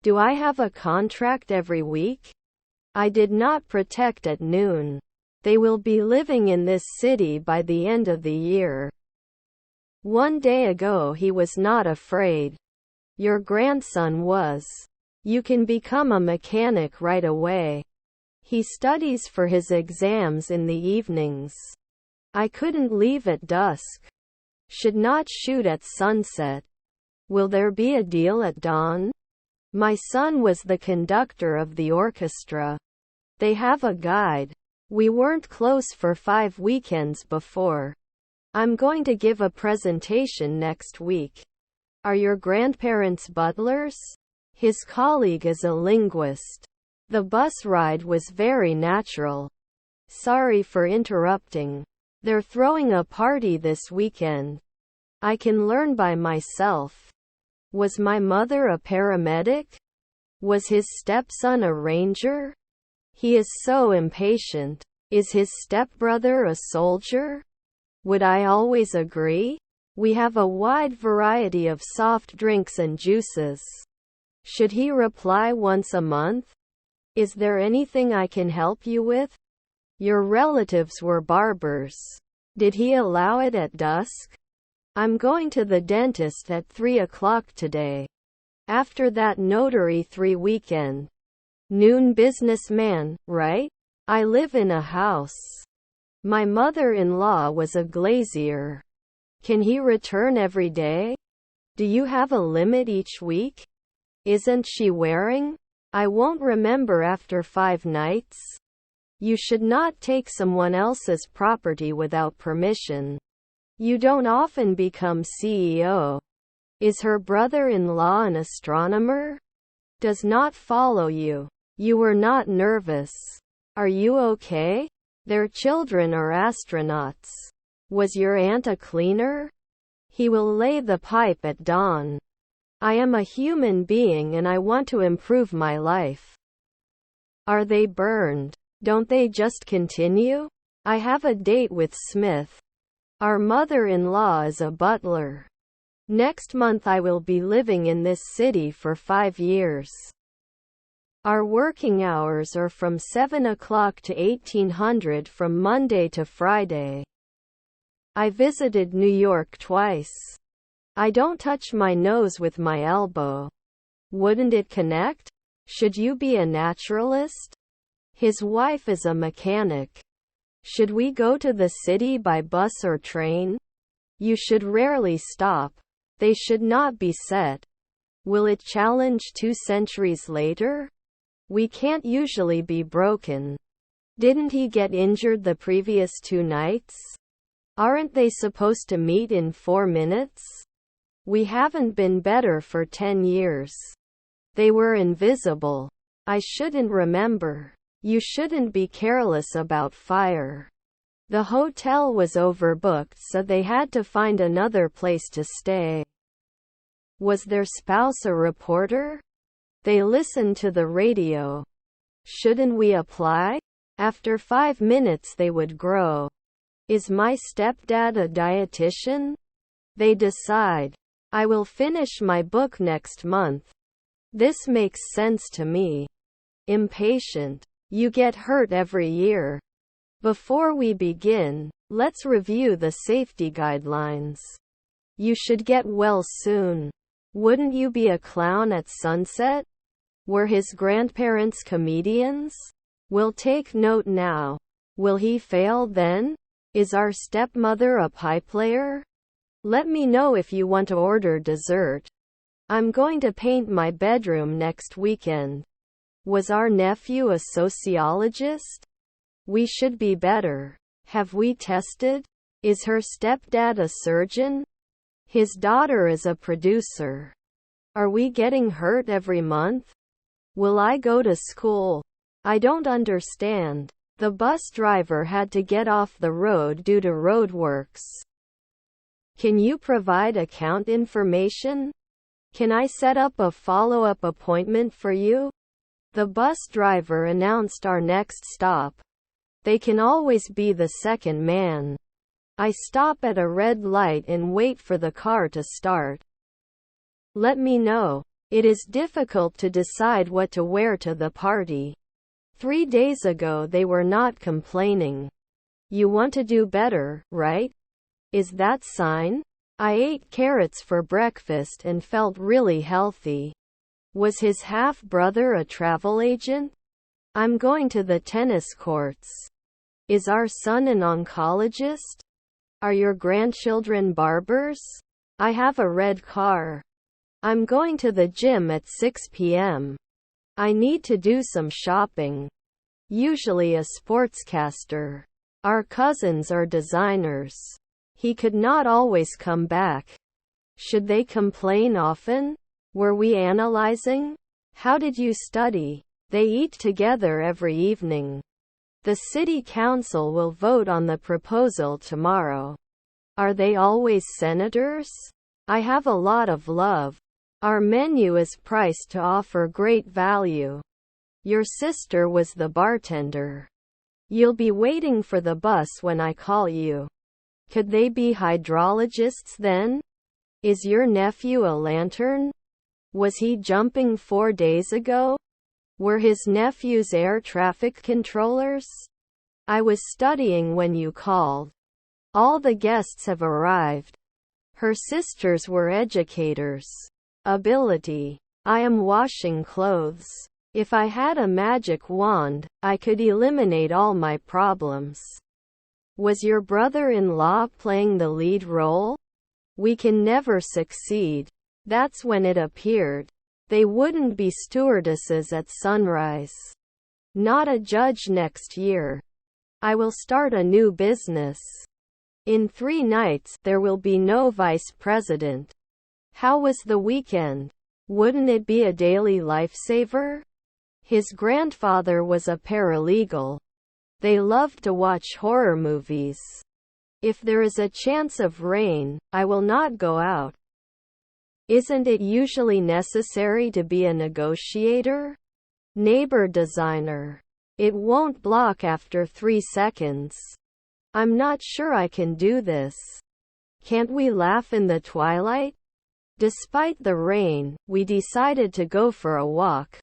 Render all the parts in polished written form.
Do I have a contract every week? I did not protect at noon. They will be living in this city by the end of the year. One day ago he was not afraid. Your grandson was. You can become a mechanic right away. He studies for his exams in the evenings. I couldn't leave at dusk. Should not shoot at sunset. Will there be a deal at dawn? My son was the conductor of the orchestra. They have a guide. We weren't close for 5 weekends before. I'm going to give a presentation next week. Are your grandparents butlers? His colleague is a linguist. The bus ride was very natural. Sorry for interrupting. They're throwing a party this weekend. I can learn by myself. Was my mother a paramedic? Was his stepson a ranger? He is so impatient. Is his stepbrother a soldier? Would I always agree? We have a wide variety of soft drinks and juices. Should he reply once a month? Is there anything I can help you with? Your relatives were barbers. Did he allow it at dusk? I'm going to the dentist at 3 o'clock today. After that notary 3 weekend. Noon businessman, right? I live in a house. My mother-in-law was a glazier. Can he return every day? Do you have a limit each week? Isn't she wearing? I won't remember after 5 nights. You should not take someone else's property without permission. You don't often become CEO. Is her brother-in-law an astronomer? Does not follow you. You were not nervous. Are you okay? Their children are astronauts. Was your aunt a cleaner? He will lay the pipe at dawn. I am a human being and I want to improve my life. Are they burned? Don't they just continue? I have a date with Smith. Our mother-in-law is a butler. Next month I will be living in this city for 5 years. Our working hours are from 7 o'clock to 1800 from Monday to Friday. I visited New York twice. I don't touch my nose with my elbow. Wouldn't it connect? Should you be a naturalist? His wife is a mechanic. Should we go to the city by bus or train? You should rarely stop. They should not be set. Will it challenge 2 centuries later? We can't usually be broken. Didn't he get injured the previous 2 nights? Aren't they supposed to meet in 4 minutes? We haven't been better for 10 years. They were invisible. I shouldn't remember. You shouldn't be careless about fire. The hotel was overbooked, so they had to find another place to stay. Was their spouse a reporter? They listened to the radio. Shouldn't we apply? After 5 minutes they would grow. Is my stepdad a dietitian? They decide. I will finish my book next month. This makes sense to me. Impatient. You get hurt every year. Before we begin, let's review the safety guidelines. You should get well soon. Wouldn't you be a clown at sunset? Were his grandparents comedians? We'll take note now. Will he fail then? Is our stepmother a pie player? Let me know if you want to order dessert. I'm going to paint my bedroom next weekend. Was our nephew a sociologist? We should be better. Have we tested? Is her stepdad a surgeon? His daughter is a producer. Are we getting hurt every month? Will I go to school? I don't understand. The bus driver had to get off the road due to roadworks. Can you provide account information? Can I set up a follow-up appointment for you? The bus driver announced our next stop. They can always be the second man. I stop at a red light and wait for the car to start. Let me know. It is difficult to decide what to wear to the party. 3 days ago they were not complaining. You want to do better, right? Is that sign? I ate carrots for breakfast and felt really healthy. Was his half-brother a travel agent? I'm going to the tennis courts. Is our son an oncologist? Are your grandchildren barbers? I have a red car. I'm going to the gym at 6 p.m. I need to do some shopping. Usually a sportscaster. Our cousins are designers. He could not always come back. Should they complain often? Were we analyzing? How did you study? They eat together every evening. The city council will vote on the proposal tomorrow. Are they always senators? I have a lot of love. Our menu is priced to offer great value. Your sister was the bartender. You'll be waiting for the bus when I call you. Could they be hydrologists then? Is your nephew a lantern? Was he jumping 4 days ago? Were his nephews air traffic controllers? I was studying when you called. All the guests have arrived. Her sisters were educators. Ability. I am washing clothes. If I had a magic wand, I could eliminate all my problems. Was your brother-in-law playing the lead role? We can never succeed. That's when it appeared. They wouldn't be stewardesses at sunrise. Not a judge next year. I will start a new business. In 3 nights, there will be no vice president. How was the weekend? Wouldn't it be a daily lifesaver? His grandfather was a paralegal. They loved to watch horror movies. If there is a chance of rain, I will not go out. Isn't it usually necessary to be a negotiator? Neighbor designer. It won't block after 3 seconds. I'm not sure I can do this. Can't we laugh in the twilight? Despite the rain, we decided to go for a walk.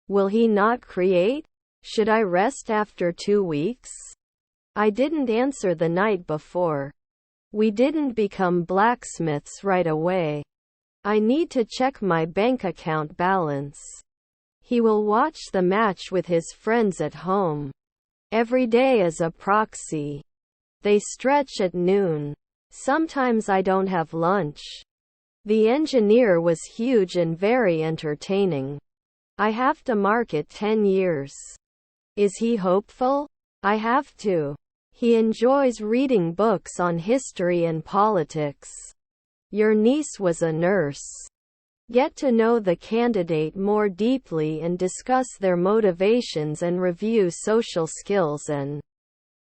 Will he not create? Should I rest after 2 weeks? I didn't answer the night before. We didn't become blacksmiths right away. I need to check my bank account balance. He will watch the match with his friends at home. Every day is a proxy. They stretch at noon. Sometimes I don't have lunch. The engineer was huge and very entertaining. I have to mark it 10 years. Is he hopeful? I have to. He enjoys reading books on history and politics. Your niece was a nurse. Get to know the candidate more deeply and discuss their motivations and review social skills and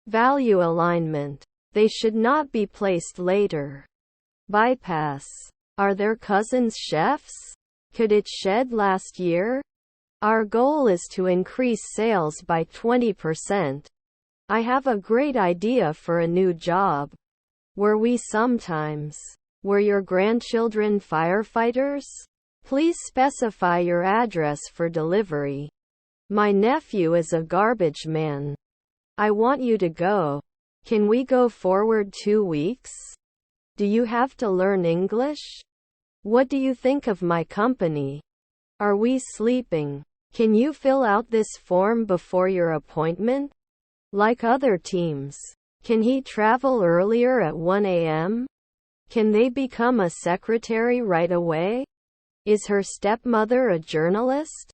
value alignment. They should not be placed later. Bypass. Are their cousins chefs? Could it shed last year? Our goal is to increase sales by 20%. I have a great idea for a new job. Were we sometimes? Were your grandchildren firefighters? Please specify your address for delivery. My nephew is a garbage man. I want you to go. Can we go forward 2 weeks? Do you have to learn English? What do you think of my company? Are we sleeping? Can you fill out this form before your appointment? Like other teams. Can he travel earlier at 1 a.m.? Can they become a secretary right away? Is her stepmother a journalist?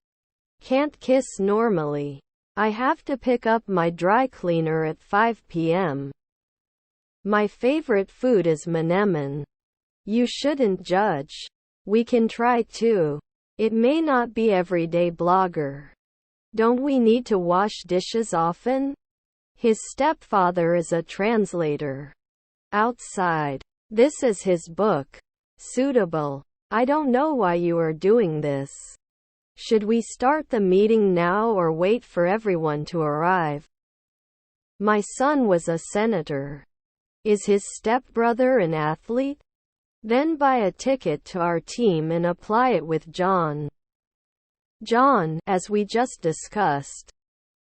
Can't kiss normally. I have to pick up my dry cleaner at 5 p.m. My favorite food is menemen. You shouldn't judge. We can try too. It may not be everyday blogger. Don't we need to wash dishes often? His stepfather is a translator. Outside. This is his book. Suitable. I don't know why you are doing this. Should we start the meeting now or wait for everyone to arrive? My son was a senator. Is his stepbrother an athlete? Then buy a ticket to our team and apply it with John. John, as we just discussed.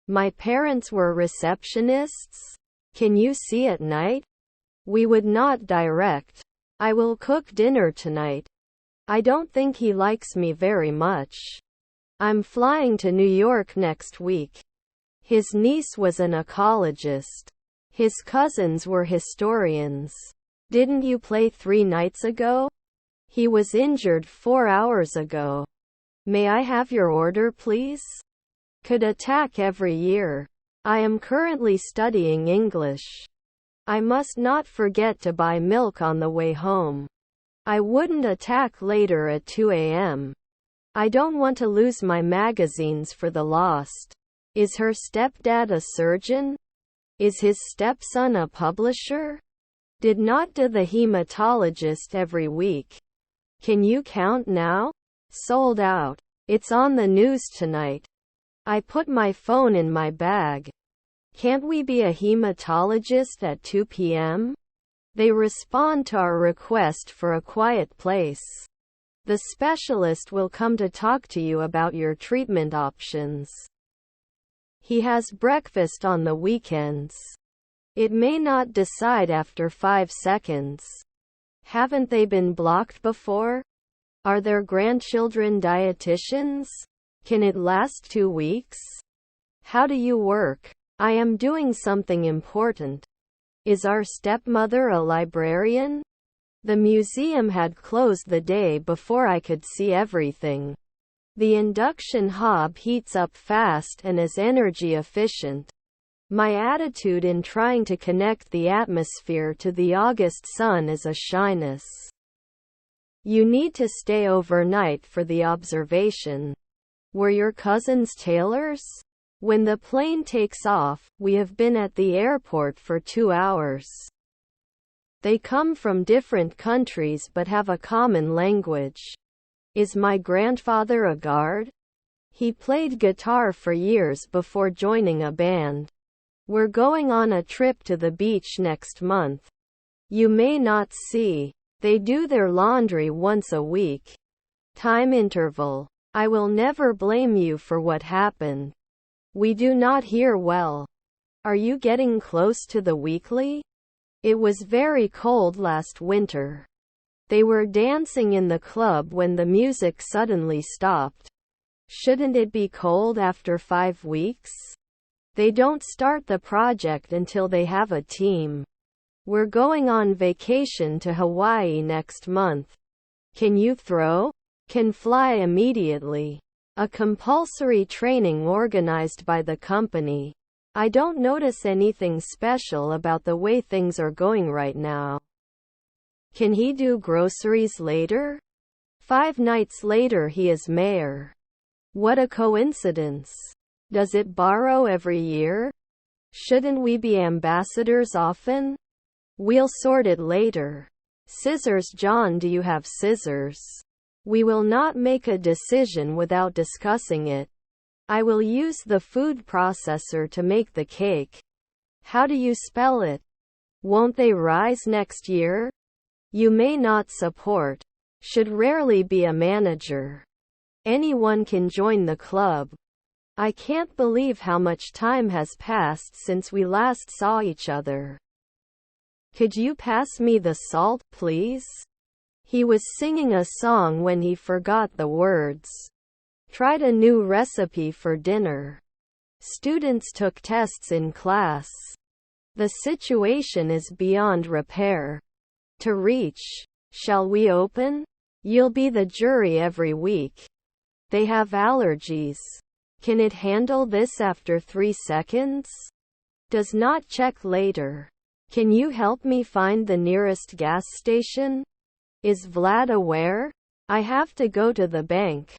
My parents were receptionists. Can you see at night? We would not direct. I will cook dinner tonight. I don't think he likes me very much. I'm flying to New York next week. His niece was an ecologist. His cousins were historians. Didn't you play 3 nights ago? He was injured 4 hours ago. May I have your order, please? Could attack every year. I am currently studying English. I must not forget to buy milk on the way home. I wouldn't attack later at 2 a.m. I don't want to lose my magazines for the lost. Is her stepdad a surgeon? Is his stepson a publisher? Did not do the hematologist every week. Can you count now? Sold out. It's on the news tonight. I put my phone in my bag. Can't we be a hematologist at 2 p.m.? They respond to our request for a quiet place. The specialist will come to talk to you about your treatment options. He has breakfast on the weekends. It may not decide after 5 seconds. Haven't they been blocked before? Are their grandchildren dietitians? Can it last 2 weeks? How do you work? I am doing something important. Is our stepmother a librarian? The museum had closed the day before I could see everything. The induction hob heats up fast and is energy efficient. My attitude in trying to connect the atmosphere to the August sun is a shyness. You need to stay overnight for the observation. Were your cousins tailors? When the plane takes off, we have been at the airport for 2 hours. They come from different countries but have a common language. Is my grandfather a guard? He played guitar for years before joining a band. We're going on a trip to the beach next month. You may not see. They do their laundry once a week. Time interval. I will never blame you for what happened. We do not hear well. Are you getting close to the weekly? It was very cold last winter. They were dancing in the club when the music suddenly stopped. Shouldn't it be cold after 5 weeks? They don't start the project until they have a team. We're going on vacation to Hawaii next month. Can you throw? Can fly immediately. A compulsory training organized by the company. I don't notice anything special about the way things are going right now. Can he do groceries later? 5 nights later he is mayor. What a coincidence. Does it borrow every year? Shouldn't we be ambassadors often? We'll sort it later. Scissors. John, do you have scissors? We will not make a decision without discussing it. I will use the food processor to make the cake. How do you spell it? Won't they rise next year? You may not support. Should rarely be a manager. Anyone can join the club. I can't believe how much time has passed since we last saw each other. Could you pass me the salt, please? He was singing a song when he forgot the words. Tried a new recipe for dinner. Students took tests in class. The situation is beyond repair. To reach. Shall we open? You'll be the jury every week. They have allergies. Can it handle this after 3 seconds? Does not check later. Can you help me find the nearest gas station? Is Vlad aware? I have to go to the bank.